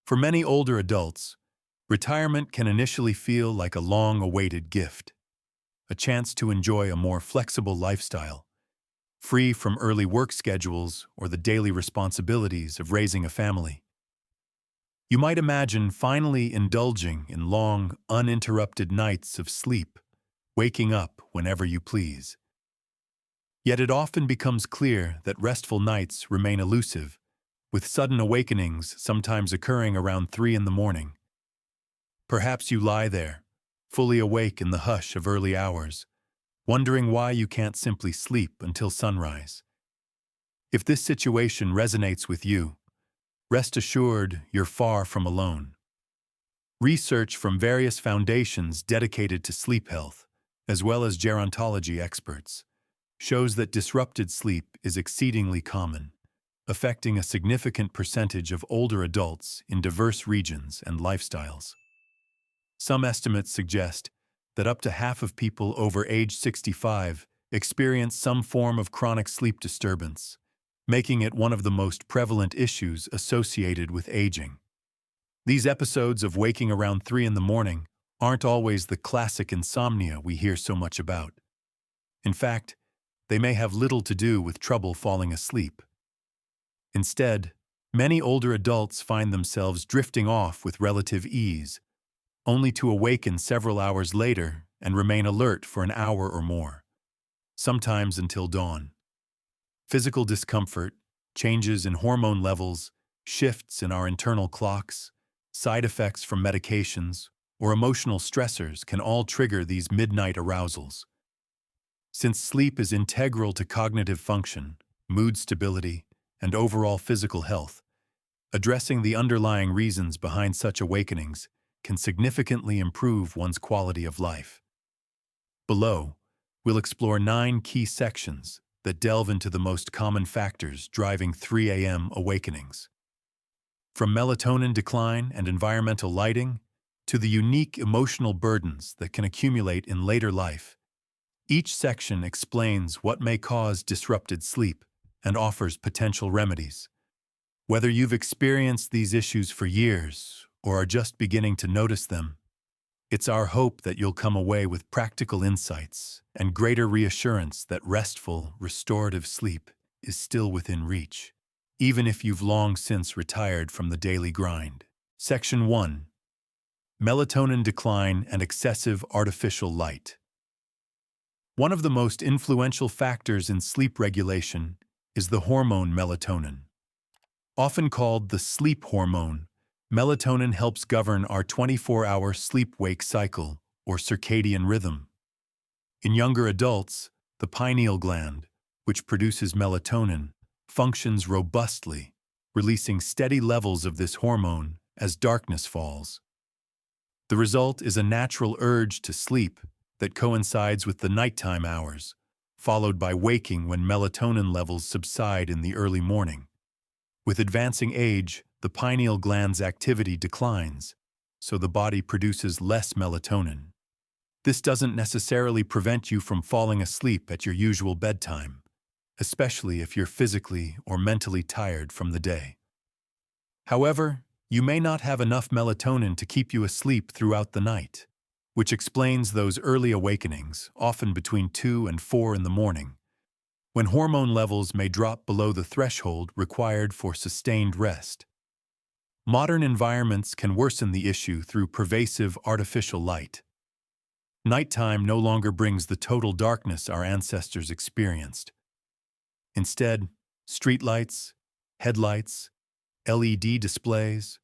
For many older adults, retirement can initially feel like a long-awaited gift, a chance to enjoy a more flexible lifestyle, free from early work schedules or the daily responsibilities of raising a family. You might imagine finally indulging in long, uninterrupted nights of sleep, waking up whenever you please. Yet it often becomes clear that restful nights remain elusive, with sudden awakenings sometimes occurring around 3 in the morning. Perhaps you lie there, fully awake in the hush of early hours, wondering why you can't simply sleep until sunrise. If this situation resonates with you, rest assured you're far from alone. Research from various foundations dedicated to sleep health, as well as gerontology experts, shows that disrupted sleep is exceedingly common, affecting a significant percentage of older adults in diverse regions and lifestyles. Some estimates suggest that up to half of people over age 65 experience some form of chronic sleep disturbance, making it one of the most prevalent issues associated with aging. These episodes of waking around 3 in the morning aren't always the classic insomnia we hear so much about. In fact, they may have little to do with trouble falling asleep. Instead, many older adults find themselves drifting off with relative ease, only to awaken several hours later and remain alert for an hour or more, sometimes until dawn. Physical discomfort, changes in hormone levels, shifts in our internal clocks, side effects from medications, or emotional stressors can all trigger these midnight arousals. Since sleep is integral to cognitive function, mood stability, and overall physical health, addressing the underlying reasons behind such awakenings can significantly improve one's quality of life. Below, we'll explore 9 key sections that delve into the most common factors driving 3 a.m. awakenings. From melatonin decline and environmental lighting to the unique emotional burdens that can accumulate in later life, each section explains what may cause disrupted sleep and offers potential remedies. Whether you've experienced these issues for years or are just beginning to notice them, it's our hope that you'll come away with practical insights and greater reassurance that restful, restorative sleep is still within reach, even if you've long since retired from the daily grind. Section 1. Melatonin decline and excessive artificial light. One of the most influential factors in sleep regulation is the hormone melatonin. Often called the sleep hormone, melatonin helps govern our 24-hour sleep-wake cycle, or circadian rhythm. In younger adults, the pineal gland, which produces melatonin, functions robustly, releasing steady levels of this hormone as darkness falls. The result is a natural urge to sleep that coincides with the nighttime hours, followed by waking when melatonin levels subside in the early morning. With advancing age, the pineal gland's activity declines, so the body produces less melatonin. This doesn't necessarily prevent you from falling asleep at your usual bedtime, especially if you're physically or mentally tired from the day. However, you may not have enough melatonin to keep you asleep throughout the night, which explains those early awakenings, often between 2 and 4 in the morning, when hormone levels may drop below the threshold required for sustained rest. Modern environments can worsen the issue through pervasive artificial light. Nighttime no longer brings the total darkness our ancestors experienced. Instead, streetlights, headlights, LED displays,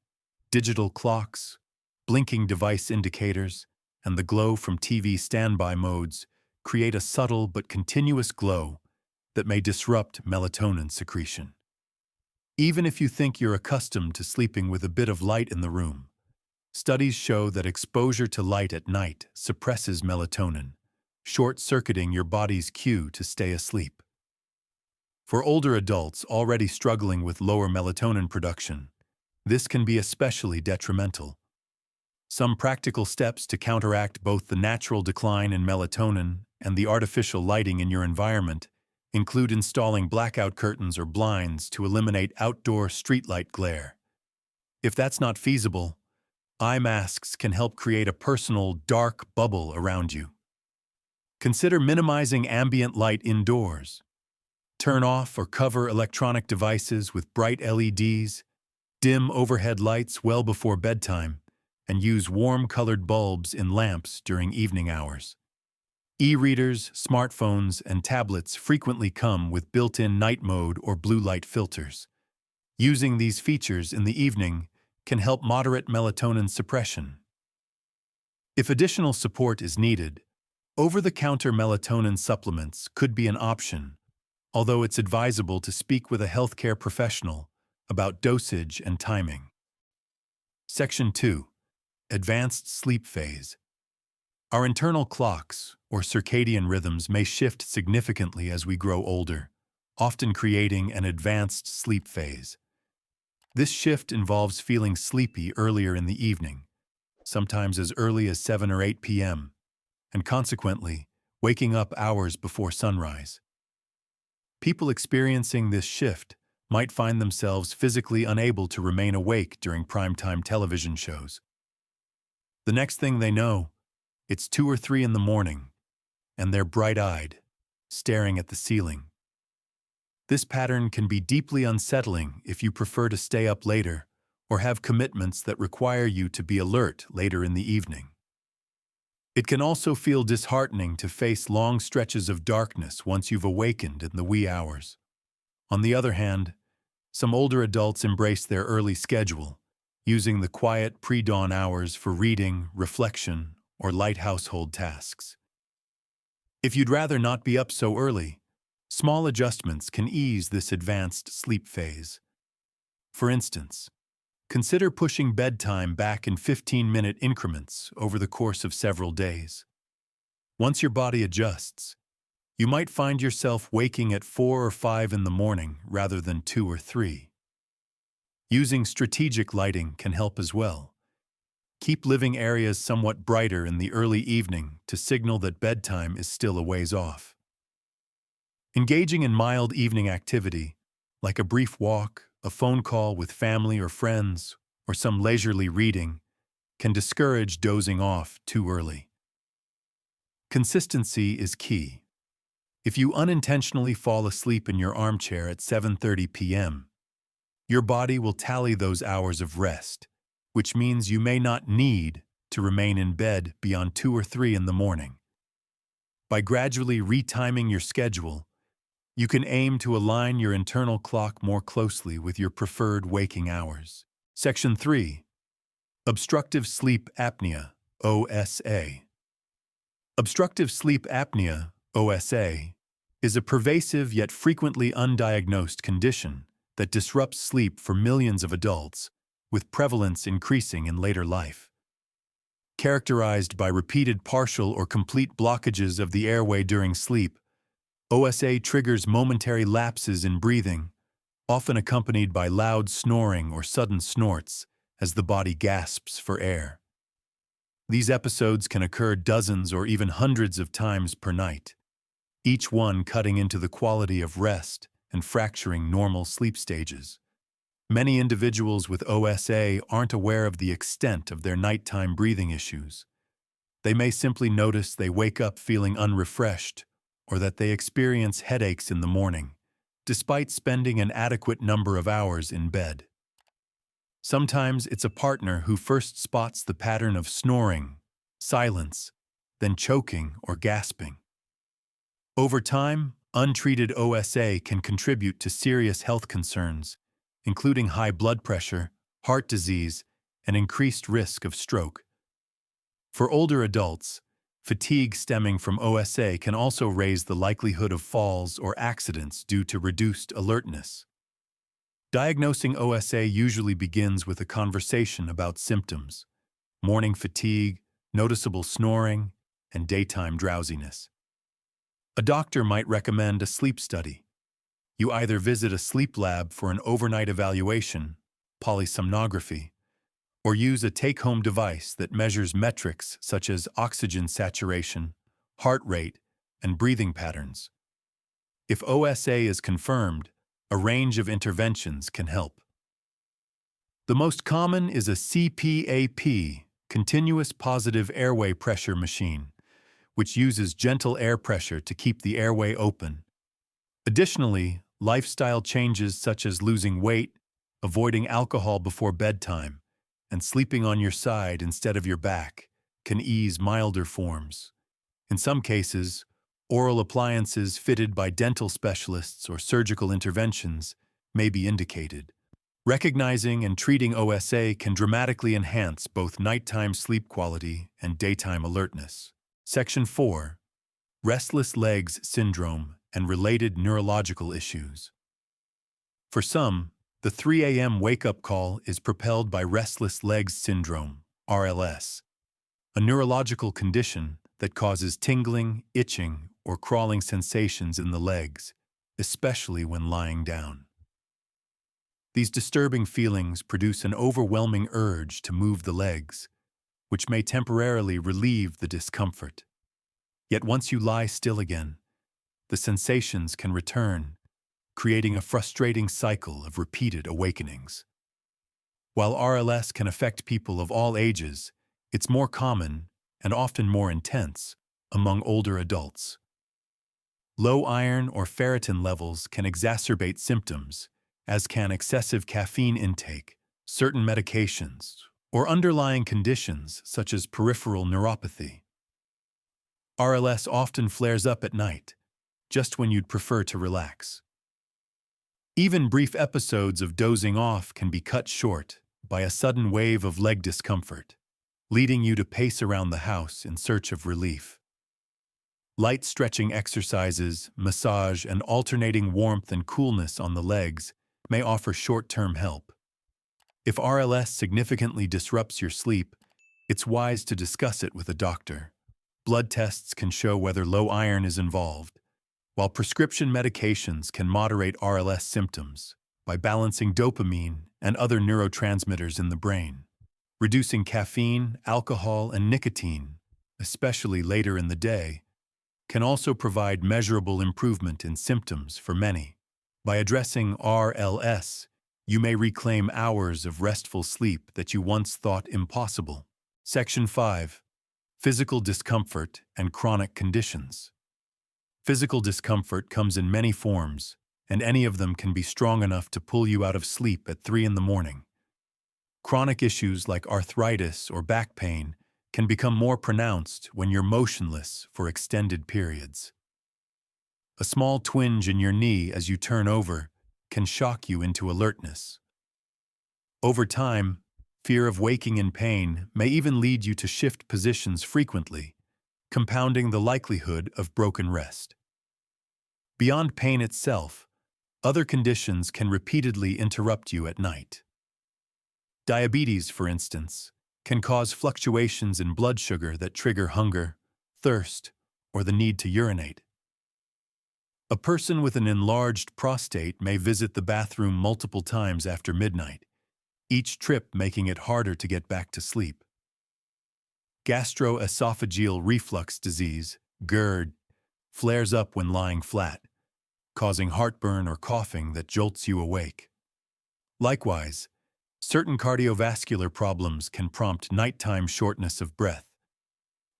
digital clocks, blinking device indicators, and the glow from TV standby modes create a subtle but continuous glow that may disrupt melatonin secretion. Even if you think you're accustomed to sleeping with a bit of light in the room, studies show that exposure to light at night suppresses melatonin, short-circuiting your body's cue to stay asleep. For older adults already struggling with lower melatonin production, this can be especially detrimental. Some practical steps to counteract both the natural decline in melatonin and the artificial lighting in your environment include installing blackout curtains or blinds to eliminate outdoor streetlight glare, If that's not feasible, eye masks can help create a personal, dark bubble around you. Consider minimizing ambient light indoors. Turn off or cover electronic devices with bright LEDs, dim overhead lights well before bedtime, and use warm-colored bulbs in lamps during evening hours. E-readers, smartphones, and tablets frequently come with built-in night mode or blue light filters. Using these features in the evening can help moderate melatonin suppression. If additional support is needed, over-the-counter melatonin supplements could be an option, although it's advisable to speak with a healthcare professional about dosage and timing. Section 2. Advanced sleep phase. Our internal clocks, or circadian rhythms, may shift significantly as we grow older, often creating an advanced sleep phase. This shift involves feeling sleepy earlier in the evening, sometimes as early as 7 or 8 p.m., and consequently, waking up hours before sunrise. People experiencing this shift might find themselves physically unable to remain awake during primetime television shows. The next thing they know, it's 2 or 3 in the morning, and they're bright-eyed, staring at the ceiling. This pattern can be deeply unsettling if you prefer to stay up later or have commitments that require you to be alert later in the evening. It can also feel disheartening to face long stretches of darkness once you've awakened in the wee hours. On the other hand, some older adults embrace their early schedule, using the quiet pre-dawn hours for reading, reflection, or light household tasks. If you'd rather not be up so early, small adjustments can ease this advanced sleep phase. For instance, consider pushing bedtime back in 15-minute increments over the course of several days. Once your body adjusts, you might find yourself waking at 4 or 5 in the morning rather than 2 or 3. Using strategic lighting can help as well. Keep living areas somewhat brighter in the early evening to signal that bedtime is still a ways off. Engaging in mild evening activity, like a brief walk, a phone call with family or friends, or some leisurely reading, can discourage dozing off too early. Consistency is key. If you unintentionally fall asleep in your armchair at 7:30 p.m., your body will tally those hours of rest, which means you may not need to remain in bed beyond 2 or 3 in the morning. By gradually retiming your schedule, you can aim to align your internal clock more closely with your preferred waking hours. Section 3. Obstructive sleep apnea, OSA. Obstructive sleep apnea, OSA, is a pervasive yet frequently undiagnosed condition that disrupts sleep for millions of adults, with prevalence increasing in later life. Characterized by repeated partial or complete blockages of the airway during sleep, OSA triggers momentary lapses in breathing, often accompanied by loud snoring or sudden snorts as the body gasps for air. These episodes can occur dozens or even hundreds of times per night, each one cutting into the quality of rest and fracturing normal sleep stages. Many individuals with OSA aren't aware of the extent of their nighttime breathing issues. They may simply notice they wake up feeling unrefreshed or that they experience headaches in the morning, despite spending an adequate number of hours in bed. Sometimes it's a partner who first spots the pattern of snoring, silence, then choking or gasping. Over time, untreated OSA can contribute to serious health concerns, including high blood pressure, heart disease, and increased risk of stroke. For older adults, fatigue stemming from OSA can also raise the likelihood of falls or accidents due to reduced alertness. Diagnosing OSA usually begins with a conversation about symptoms: morning fatigue, noticeable snoring, and daytime drowsiness. A doctor might recommend a sleep study. You either visit a sleep lab for an overnight evaluation, polysomnography, or use a take-home device that measures metrics such as oxygen saturation, heart rate, and breathing patterns. If OSA is confirmed, a range of interventions can help. The most common is a CPAP, continuous positive airway pressure machine, which uses gentle air pressure to keep the airway open. Additionally, lifestyle changes such as losing weight, avoiding alcohol before bedtime, and sleeping on your side instead of your back can ease milder forms. In some cases, oral appliances fitted by dental specialists or surgical interventions may be indicated. Recognizing and treating OSA can dramatically enhance both nighttime sleep quality and daytime alertness. Section 4. Restless legs syndrome and related neurological issues. For some, the 3 a.m. wake-up call is propelled by restless legs syndrome, RLS, a neurological condition that causes tingling, itching, or crawling sensations in the legs, especially when lying down. These disturbing feelings produce an overwhelming urge to move the legs, which may temporarily relieve the discomfort. Yet once you lie still again, the sensations can return, creating a frustrating cycle of repeated awakenings. While RLS can affect people of all ages, it's more common and often more intense among older adults. Low iron or ferritin levels can exacerbate symptoms, as can excessive caffeine intake, certain medications, or underlying conditions such as peripheral neuropathy. RLS often flares up at night, just when you'd prefer to relax. Even brief episodes of dozing off can be cut short by a sudden wave of leg discomfort, leading you to pace around the house in search of relief. Light stretching exercises, massage, and alternating warmth and coolness on the legs may offer short-term help. If RLS significantly disrupts your sleep, it's wise to discuss it with a doctor. Blood tests can show whether low iron is involved, while prescription medications can moderate RLS symptoms by balancing dopamine and other neurotransmitters in the brain. Reducing caffeine, alcohol, and nicotine, especially later in the day, can also provide measurable improvement in symptoms for many. By addressing RLS, you may reclaim hours of restful sleep that you once thought impossible. Section 5. Physical discomfort and chronic conditions. Physical discomfort comes in many forms, and any of them can be strong enough to pull you out of sleep at 3 in the morning. Chronic issues like arthritis or back pain can become more pronounced when you're motionless for extended periods. A small twinge in your knee as you turn over can shock you into alertness. Over time, fear of waking in pain may even lead you to shift positions frequently, compounding the likelihood of broken rest. Beyond pain itself, other conditions can repeatedly interrupt you at night. Diabetes, for instance, can cause fluctuations in blood sugar that trigger hunger, thirst, or the need to urinate. A person with an enlarged prostate may visit the bathroom multiple times after midnight, each trip making it harder to get back to sleep. Gastroesophageal reflux disease, GERD, flares up when lying flat, causing heartburn or coughing that jolts you awake. Likewise, certain cardiovascular problems can prompt nighttime shortness of breath.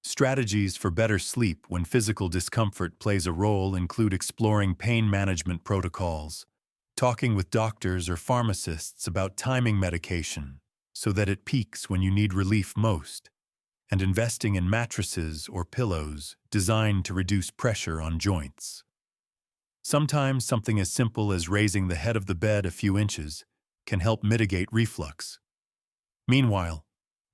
Strategies for better sleep when physical discomfort plays a role include exploring pain management protocols, talking with doctors or pharmacists about timing medication so that it peaks when you need relief most, and investing in mattresses or pillows designed to reduce pressure on joints. Sometimes something as simple as raising the head of the bed a few inches can help mitigate reflux. Meanwhile,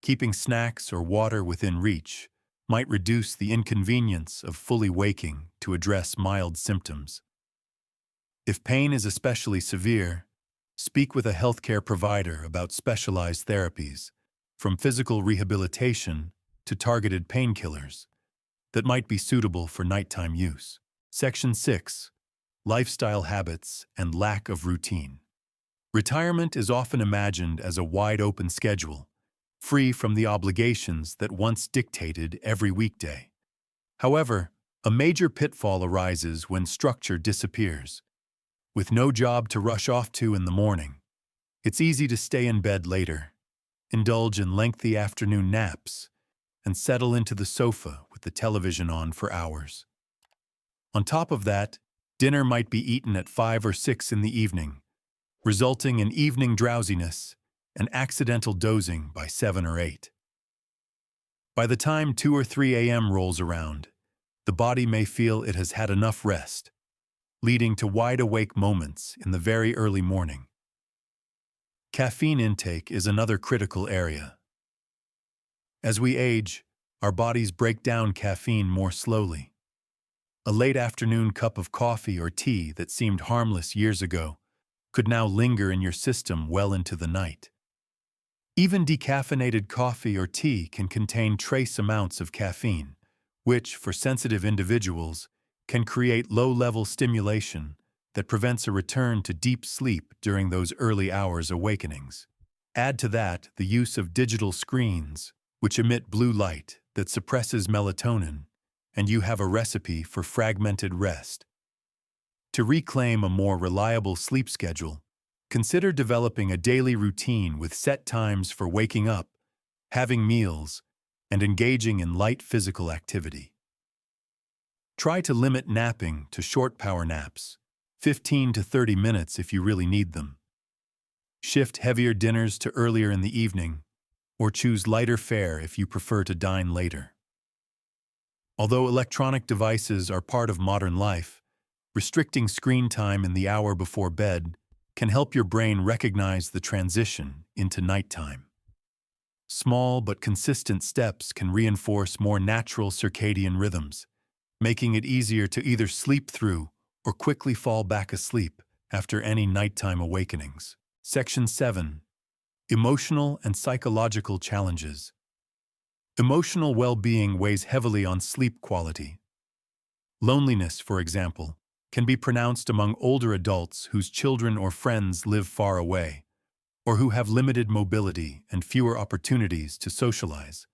keeping snacks or water within reach might reduce the inconvenience of fully waking to address mild symptoms. If pain is especially severe, speak with a healthcare provider about specialized therapies, from physical rehabilitation to targeted painkillers, that might be suitable for nighttime use. Section 6. Lifestyle habits and lack of routine. Retirement is often imagined as a wide-open schedule, free from the obligations that once dictated every weekday. However, a major pitfall arises when structure disappears. With no job to rush off to in the morning, It's easy to stay in bed later, indulge in lengthy afternoon naps, and settle into the sofa with the television on for hours. On top of that, dinner might be eaten at 5 or 6 in the evening, resulting in evening drowsiness and accidental dozing by 7 or 8. By the time 2 or 3 a.m. rolls around, the body may feel it has had enough rest, leading to wide-awake moments in the very early morning. Caffeine intake is another critical area. As we age, our bodies break down caffeine more slowly. A late afternoon cup of coffee or tea that seemed harmless years ago could now linger in your system well into the night. Even decaffeinated coffee or tea can contain trace amounts of caffeine, which, for sensitive individuals, can create low-level stimulation that prevents a return to deep sleep during those early hours awakenings. Add to that the use of digital screens, which emit blue light that suppresses melatonin, and you have a recipe for fragmented rest. To reclaim a more reliable sleep schedule, consider developing a daily routine with set times for waking up, having meals, and engaging in light physical activity. Try to limit napping to short power naps, 15 to 30 minutes if you really need them. Shift heavier dinners to earlier in the evening, or choose lighter fare if you prefer to dine later. Although electronic devices are part of modern life, restricting screen time in the hour before bed can help your brain recognize the transition into nighttime. Small but consistent steps can reinforce more natural circadian rhythms, making it easier to either sleep through or quickly fall back asleep after any nighttime awakenings. Section 7. Emotional and psychological challenges. Emotional well-being weighs heavily on sleep quality. Loneliness, for example, can be pronounced among older adults whose children or friends live far away, or who have limited mobility and fewer opportunities to socialize.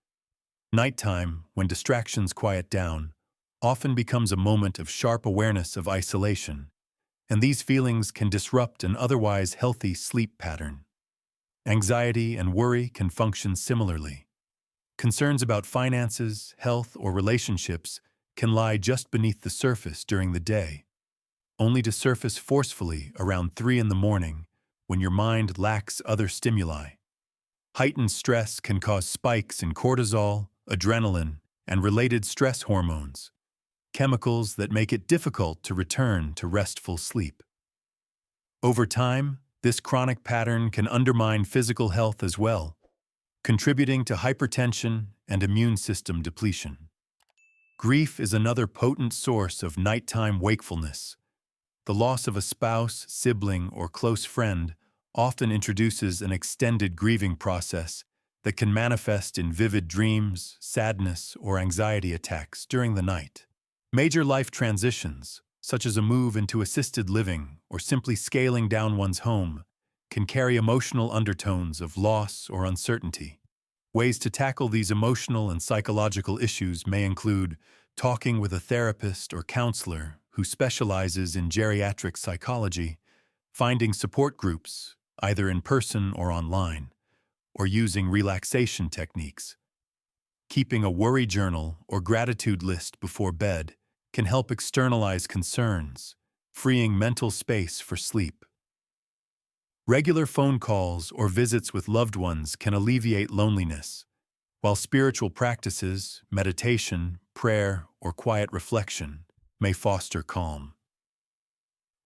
Nighttime, when distractions quiet down, often becomes a moment of sharp awareness of isolation, and these feelings can disrupt an otherwise healthy sleep pattern. Anxiety and worry can function similarly. Concerns about finances, health, or relationships can lie just beneath the surface during the day, only to surface forcefully around 3 in the morning when your mind lacks other stimuli. Heightened stress can cause spikes in cortisol, adrenaline, and related stress hormones, chemicals that make it difficult to return to restful sleep. Over time, this chronic pattern can undermine physical health as well, contributing to hypertension and immune system depletion. Grief is another potent source of nighttime wakefulness. The loss of a spouse, sibling, or close friend often introduces an extended grieving process that can manifest in vivid dreams, sadness, or anxiety attacks during the night. Major life transitions, such as a move into assisted living or simply scaling down one's home, can carry emotional undertones of loss or uncertainty. Ways to tackle these emotional and psychological issues may include talking with a therapist or counselor who specializes in geriatric psychology, finding support groups, either in person or online, or using relaxation techniques. Keeping a worry journal or gratitude list before bed can help externalize concerns, freeing mental space for sleep. Regular phone calls or visits with loved ones can alleviate loneliness, while spiritual practices, meditation, prayer, or quiet reflection may foster calm.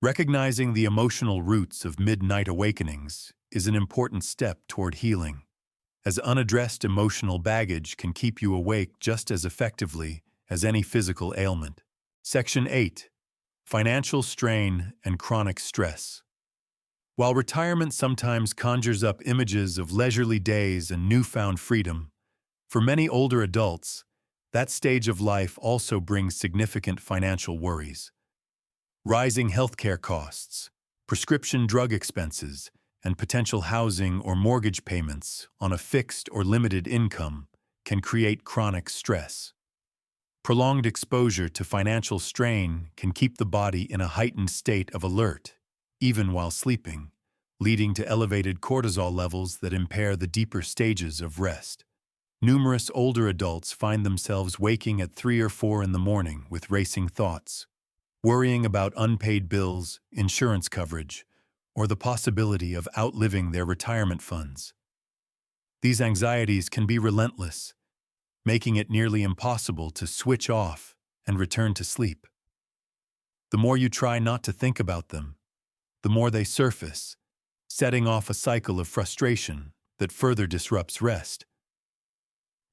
Recognizing the emotional roots of midnight awakenings is an important step toward healing, as unaddressed emotional baggage can keep you awake just as effectively as any physical ailment. Section 8. Financial strain and chronic stress. While retirement sometimes conjures up images of leisurely days and newfound freedom, for many older adults, that stage of life also brings significant financial worries. Rising healthcare costs, prescription drug expenses, and potential housing or mortgage payments on a fixed or limited income can create chronic stress. Prolonged exposure to financial strain can keep the body in a heightened state of alert, even while sleeping, leading to elevated cortisol levels that impair the deeper stages of rest. Numerous older adults find themselves waking at 3 or 4 in the morning with racing thoughts, worrying about unpaid bills, insurance coverage, or the possibility of outliving their retirement funds. These anxieties can be relentless, making it nearly impossible to switch off and return to sleep. The more you try not to think about them, the more they surface, setting off a cycle of frustration that further disrupts rest.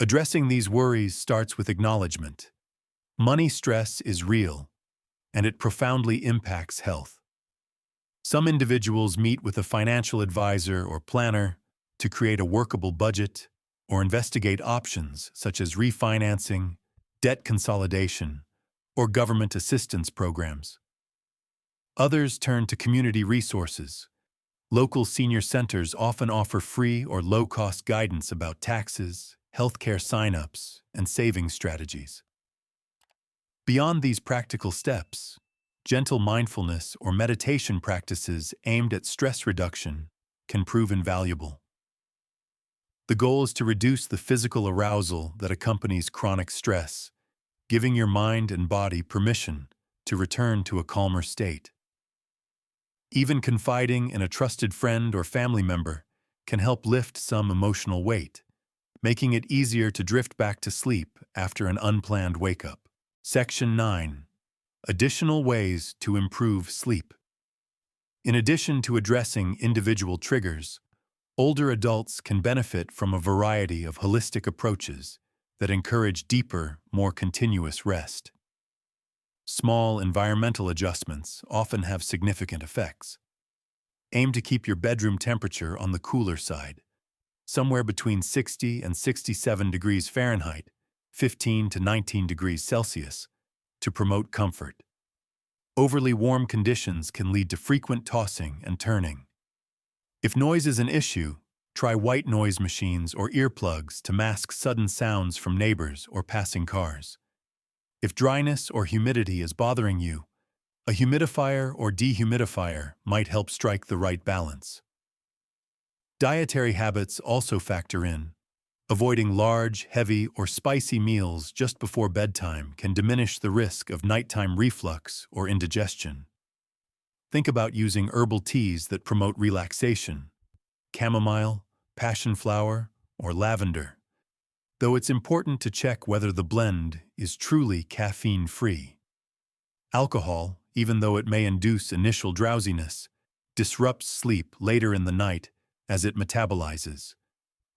Addressing these worries starts with acknowledgement. Money stress is real, and it profoundly impacts health. Some individuals meet with a financial advisor or planner to create a workable budget or investigate options such as refinancing, debt consolidation, or government assistance programs. Others turn to community resources. Local senior centers often offer free or low-cost guidance about taxes, healthcare sign-ups, and saving strategies. Beyond these practical steps, gentle mindfulness or meditation practices aimed at stress reduction can prove invaluable. The goal is to reduce the physical arousal that accompanies chronic stress, giving your mind and body permission to return to a calmer state. Even confiding in a trusted friend or family member can help lift some emotional weight, making it easier to drift back to sleep after an unplanned wake-up. Section 9. Additional ways to improve sleep. In addition to addressing individual triggers, older adults can benefit from a variety of holistic approaches that encourage deeper, more continuous rest. Small environmental adjustments often have significant effects. Aim to keep your bedroom temperature on the cooler side, somewhere between 60 and 67 degrees Fahrenheit, 15 to 19 degrees Celsius, to promote comfort. Overly warm conditions can lead to frequent tossing and turning. If noise is an issue, try white noise machines or earplugs to mask sudden sounds from neighbors or passing cars. If dryness or humidity is bothering you, a humidifier or dehumidifier might help strike the right balance. Dietary habits also factor in. Avoiding large, heavy, or spicy meals just before bedtime can diminish the risk of nighttime reflux or indigestion. Think about using herbal teas that promote relaxation, chamomile, passion flower, or lavender, though it's important to check whether the blend is truly caffeine-free. Alcohol, even though it may induce initial drowsiness, disrupts sleep later in the night as it metabolizes,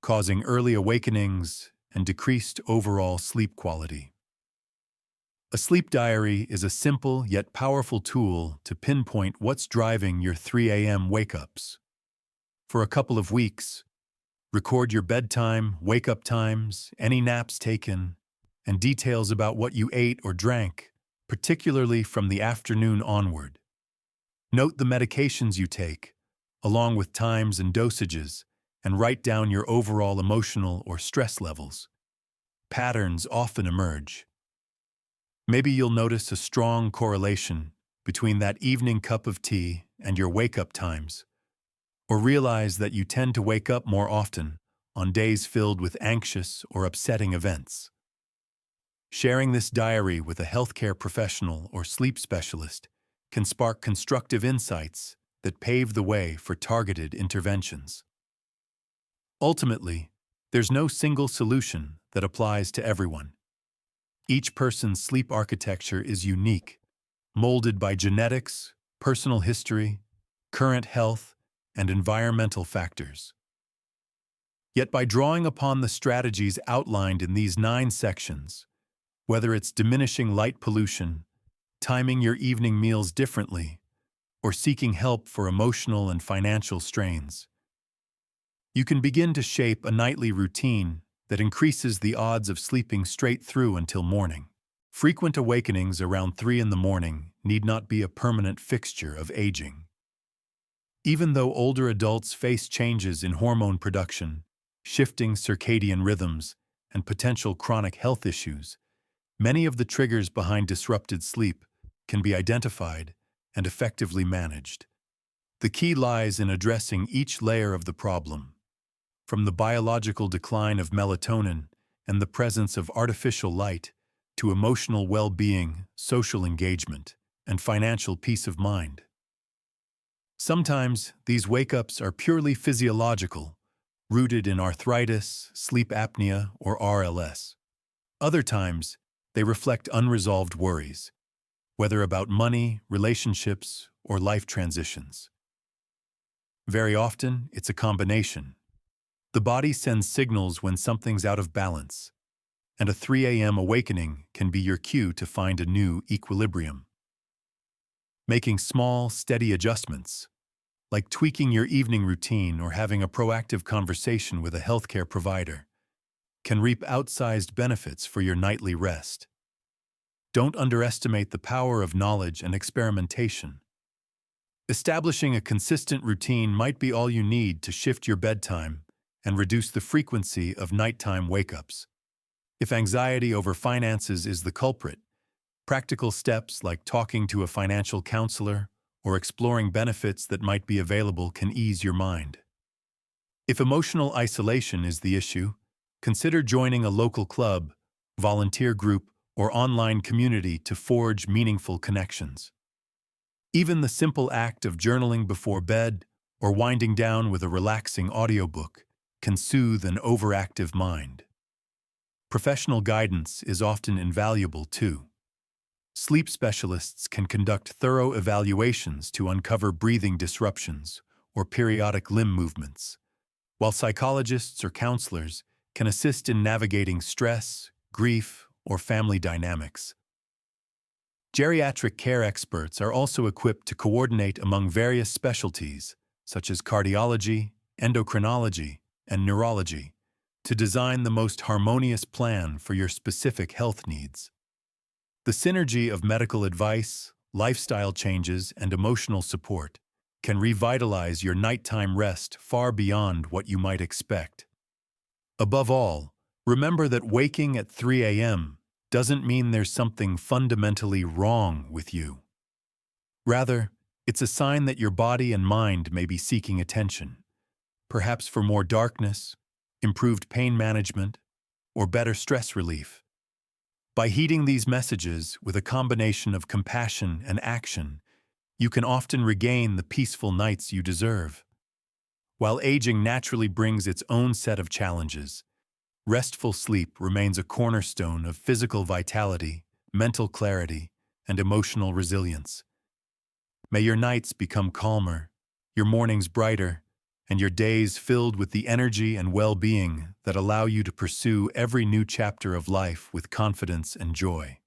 causing early awakenings and decreased overall sleep quality. A sleep diary is a simple yet powerful tool to pinpoint what's driving your 3 a.m. wake-ups. For a couple of weeks, record your bedtime, wake-up times, any naps taken, and details about what you ate or drank, particularly from the afternoon onward. Note the medications you take, along with times and dosages, and write down your overall emotional or stress levels. Patterns often emerge. Maybe you'll notice a strong correlation between that evening cup of tea and your wake-up times, or realize that you tend to wake up more often on days filled with anxious or upsetting events. Sharing this diary with a healthcare professional or sleep specialist can spark constructive insights that pave the way for targeted interventions. Ultimately, there's no single solution that applies to everyone. Each person's sleep architecture is unique, molded by genetics, personal history, current health, and environmental factors. Yet by drawing upon the strategies outlined in these 9 sections, whether it's diminishing light pollution, timing your evening meals differently, or seeking help for emotional and financial strains, you can begin to shape a nightly routine that increases the odds of sleeping straight through until morning. Frequent awakenings around 3 in the morning need not be a permanent fixture of aging. Even though older adults face changes in hormone production, shifting circadian rhythms, and potential chronic health issues, many of the triggers behind disrupted sleep can be identified and effectively managed. The key lies in addressing each layer of the problem, from the biological decline of melatonin and the presence of artificial light to emotional well-being, social engagement, and financial peace of mind. Sometimes these wake-ups are purely physiological, rooted in arthritis, sleep apnea, or RLS. Other times, they reflect unresolved worries, whether about money, relationships, or life transitions. Very often, it's a combination. The body sends signals when something's out of balance, and a 3 a.m. awakening can be your cue to find a new equilibrium. Making small, steady adjustments, like tweaking your evening routine or having a proactive conversation with a healthcare provider, can reap outsized benefits for your nightly rest. Don't underestimate the power of knowledge and experimentation. Establishing a consistent routine might be all you need to shift your bedtime and reduce the frequency of nighttime wake-ups. If anxiety over finances is the culprit, practical steps like talking to a financial counselor or exploring benefits that might be available can ease your mind. If emotional isolation is the issue, consider joining a local club, volunteer group, or online community to forge meaningful connections. Even the simple act of journaling before bed or winding down with a relaxing audiobook can soothe an overactive mind. Professional guidance is often invaluable too. Sleep specialists can conduct thorough evaluations to uncover breathing disruptions or periodic limb movements, while psychologists or counselors can assist in navigating stress, grief, or family dynamics. Geriatric care experts are also equipped to coordinate among various specialties, such as cardiology, endocrinology, and neurology, to design the most harmonious plan for your specific health needs. The synergy of medical advice, lifestyle changes, and emotional support can revitalize your nighttime rest far beyond what you might expect. Above all, remember that waking at 3 a.m. doesn't mean there's something fundamentally wrong with you. Rather, it's a sign that your body and mind may be seeking attention, perhaps for more darkness, improved pain management, or better stress relief. By heeding these messages with a combination of compassion and action, you can often regain the peaceful nights you deserve. While aging naturally brings its own set of challenges, restful sleep remains a cornerstone of physical vitality, mental clarity, and emotional resilience. May your nights become calmer, your mornings brighter, and your days filled with the energy and well-being that allow you to pursue every new chapter of life with confidence and joy.